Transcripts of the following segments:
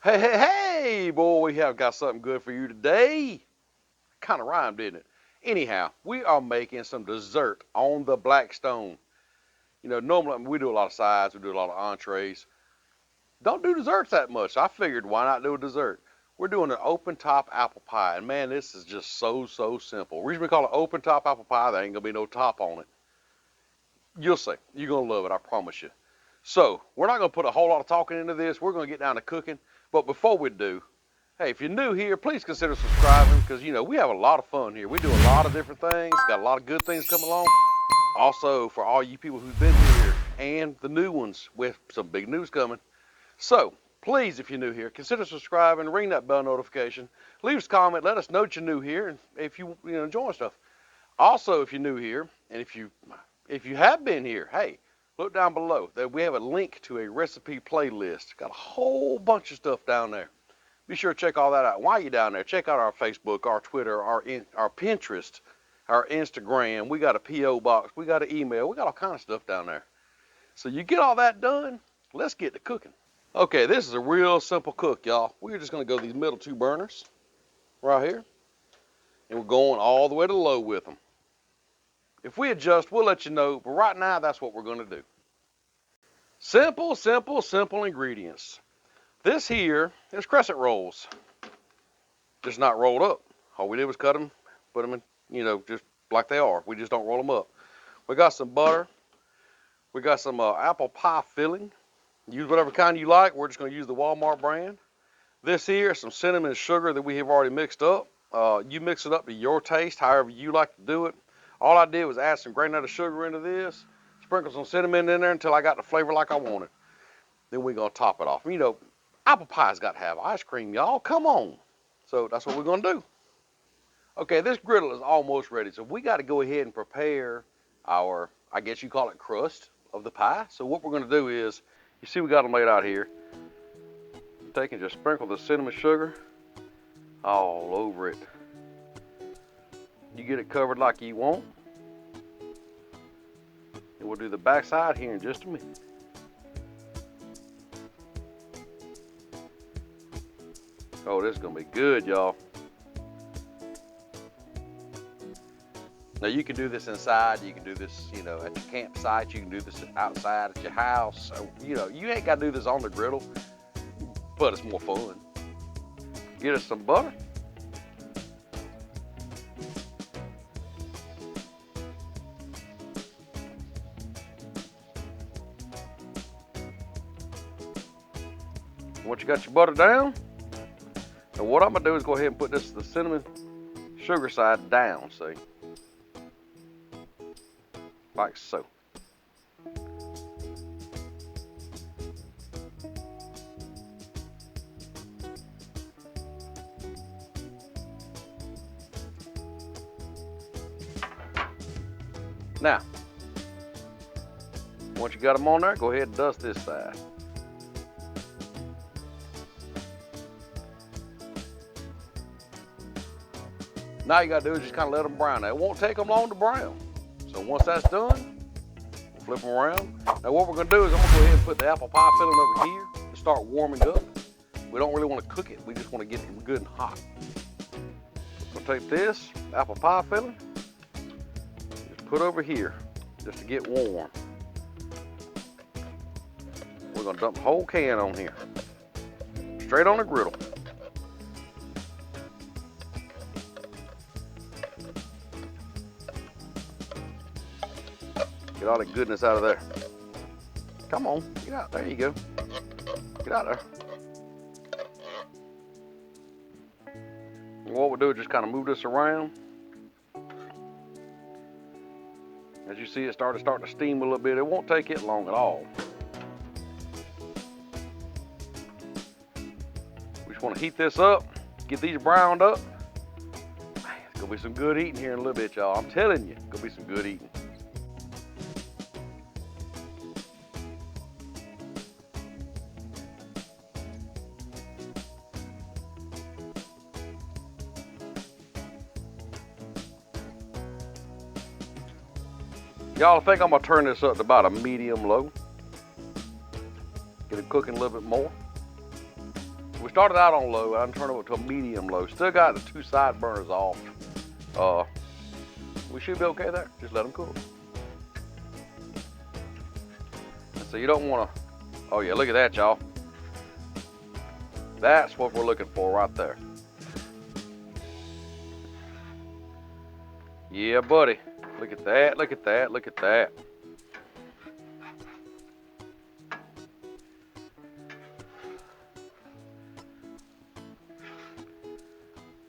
Hey, boy, we have got something good for you today. Kind of rhymed, didn't it? Anyhow, we are making some dessert on the Blackstone. You know, normally we do a lot of sides, we do a lot of entrees. Don't do desserts that much. I figured why not do a dessert? We're doing an open top apple pie, and man, this is just so simple. The reason we call it open top apple pie, there ain't gonna be no top on it. You'll see. You're gonna love it, I promise you. So, we're not gonna put a whole lot of talking into this. We're gonna get down to cooking. But before we do, hey, if you're new here, please consider subscribing because, you know, we have a lot of fun here. We do a lot of different things, got a lot of good things coming along. Also, for all you people who've been here and the new ones, with some big news coming. So, please, if you're new here, consider subscribing, ring that bell notification, leave us a comment, let us know that you're new here, and if you enjoy stuff. Also, if you're new here, and if you have been here, hey, look down below. We have a link to a recipe playlist. Got a whole bunch of stuff down there. Be sure to check all that out. While you're down there, check out our Facebook, our Twitter, our Pinterest, our Instagram. We got a P.O. box. We got an email. We got all kinds of stuff down there. So you get all that done, let's get to cooking. Okay, this is a real simple cook, y'all. We're just going to go these middle two burners right here. And we're going all the way to low with them. If we adjust, we'll let you know. But right now, that's what we're going to do. Simple ingredients. This here is crescent rolls. Just not rolled up. All we did was cut them, put them in, just like they are. We just don't roll them up. We got some butter. We got some apple pie filling. Use whatever kind you like. We're just going to use the Walmart brand. This here is some cinnamon and sugar that we have already mixed up. You mix it up to your taste, however you like to do it. All I did was add some granulated sugar into this, sprinkle some cinnamon in there until I got the flavor like I wanted. Then we're going to top it off. Apple pie's got to have ice cream, y'all. Come on. So that's what we're going to do. Okay, this griddle is almost ready. So we got to go ahead and prepare our, I guess you call it crust of the pie. So what we're going to do is, you see we got them laid out here. Take and just sprinkle the cinnamon sugar all over it. You get it covered like you want. And we'll do the back side here in just a minute. Oh, this is going to be good, y'all. Now, you can do this inside. You can do this, at your campsite. You can do this outside at your house. So, you ain't got to do this on the griddle, but it's more fun. Get us some butter. Once you got your butter down, and what I'm going to do is go ahead and put the cinnamon sugar side down, see? Like so. Now, once you got them on there, go ahead and dust this side. Now you got to do is just kind of let them brown. Now, it won't take them long to brown. So once that's done, we'll flip them around. Now what we're going to do is I'm going to go ahead and put the apple pie filling over here and start warming up. We don't really want to cook it. We just want to get it good and hot. We'll take this apple pie filling, just put over here just to get warm. We're going to dump the whole can on here, straight on the griddle. Get all the goodness out of there. Come on, get out. There you go. Get out there. And what we'll do is just kind of move this around. As you see, it starting to steam a little bit. It won't take it long at all. We just want to heat this up, get these browned up. Man, it's gonna be some good eating here in a little bit, y'all. I'm telling you, it's gonna be some good eating. Y'all, I think I'm gonna turn this up to about a medium low. Get it cooking a little bit more. We started out on low. I'm turning it to a medium low. Still got the 2 side burners off. We should be okay there. Just let them cool. So you don't want to. Oh yeah, look at that, y'all. That's what we're looking for right there. Yeah, buddy. Look at that. Look at that. Look at that.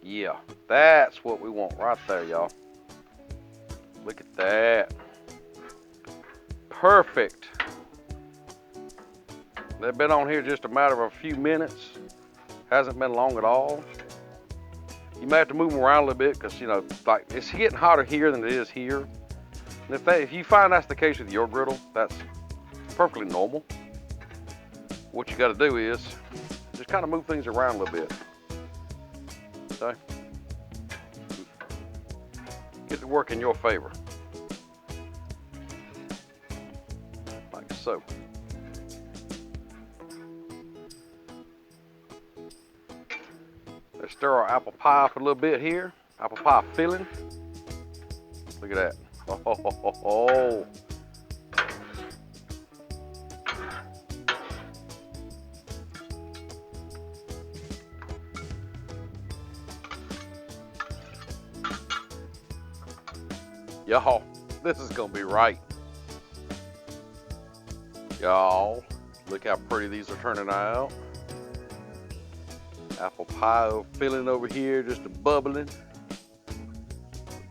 Yeah, that's what we want right there, y'all. Look at that. Perfect. They've been on here just a matter of a few minutes. Hasn't been long at all. You may have to move them around a little bit because, you know, like it's getting hotter here than it is here. And if you find that's the case with your griddle, that's perfectly normal. What you got to do is just kind of move things around a little bit. Okay? Get to work in your favor. Like so. Let's stir our apple pie up a little bit here. Apple pie filling. Look at that. Oh. Y'all, this is gonna be right. Y'all, look how pretty these are turning out. Apple pie filling over here, just a bubbling.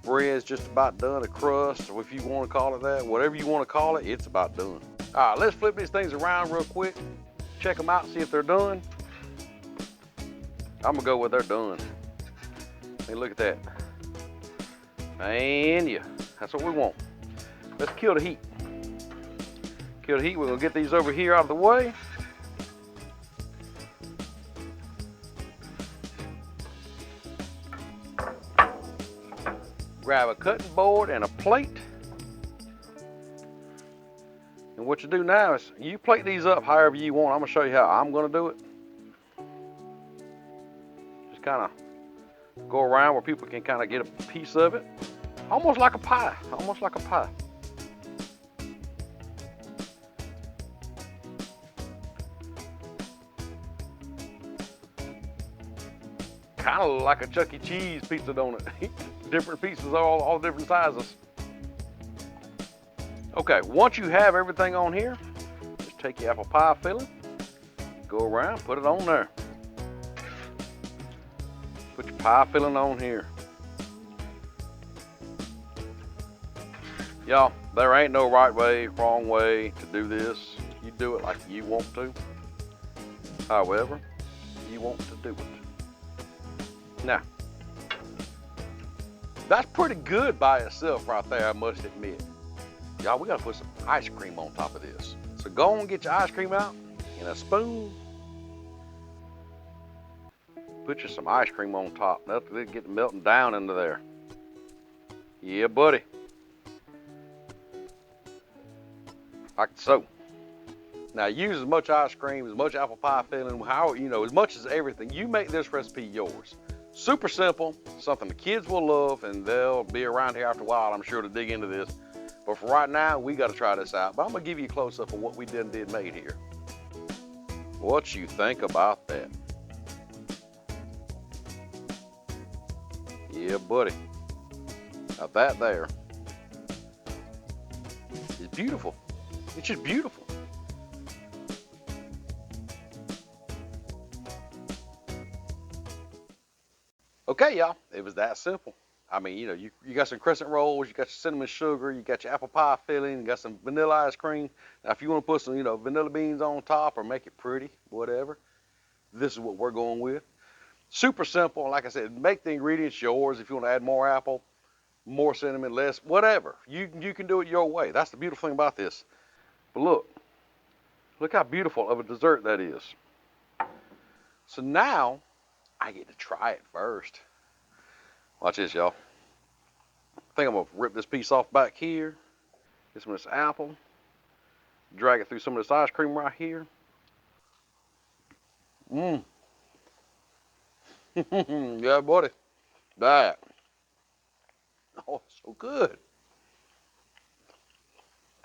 Bread's just about done, a crust, or if you want to call it that, whatever you want to call it, it's about done. All right, let's flip these things around real quick. Check them out, see if they're done. I'm gonna go with they're done. Hey, look at that. And yeah, that's what we want. Let's kill the heat. Kill the heat, we're gonna get these over here out of the way. Grab a cutting board and a plate. And what you do now is you plate these up however you want. I'm gonna show you how I'm gonna do it. Just kind of go around where people can kind of get a piece of it. Almost like a pie, almost like a pie. Kind of like a Chuck E. Cheese pizza, don't it? Different pieces, all different sizes. Okay, once you have everything on here, just take your apple pie filling, go around, put it on there. Put your pie filling on here. Y'all, there ain't no right way, wrong way to do this. You do it like you want to. However, you want to do it. Now, that's pretty good by itself right there, I must admit. Y'all, we gotta put some ice cream on top of this. So go on and get your ice cream out in a spoon. Put you some ice cream on top. That'll get melting down into there. Yeah, buddy. Like so. Now use as much ice cream, as much apple pie filling, how, you know, as much as everything. You make this recipe yours. Super simple, something the kids will love, and they'll be around here after a while, I'm sure, to dig into this. But for right now, we got to try this out. But I'm going to give you a close-up of what we did made here. What you think about that? Yeah, buddy. Now that there is beautiful. It's just beautiful. Okay, y'all, it was that simple. I mean, you know, you got some crescent rolls, you got your cinnamon sugar, you got your apple pie filling, you got some vanilla ice cream. Now, if you want to put some, you know, vanilla beans on top or make it pretty, whatever, this is what we're going with. Super simple. Like I said, make the ingredients yours. If you want to add more apple, more cinnamon, less, whatever. You can do it your way. That's the beautiful thing about this. But look how beautiful of a dessert that is. So now, I get to try it first. Watch this, y'all. I think I'm gonna rip this piece off back here. Get some of this apple. Drag it through some of this ice cream right here. Mmm. Yeah, buddy. That. Oh, it's so good.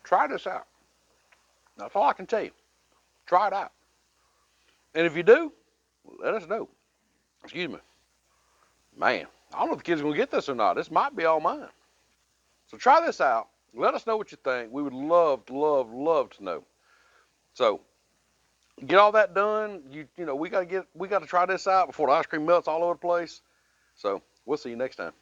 Try this out. That's all I can tell you. Try it out. And if you do, let us know. Excuse me. Man, I don't know if the kids are going to get this or not. This might be all mine. So try this out. Let us know what you think. We would love, love to know. So get all that done. We got to try this out before the ice cream melts all over the place. So we'll see you next time.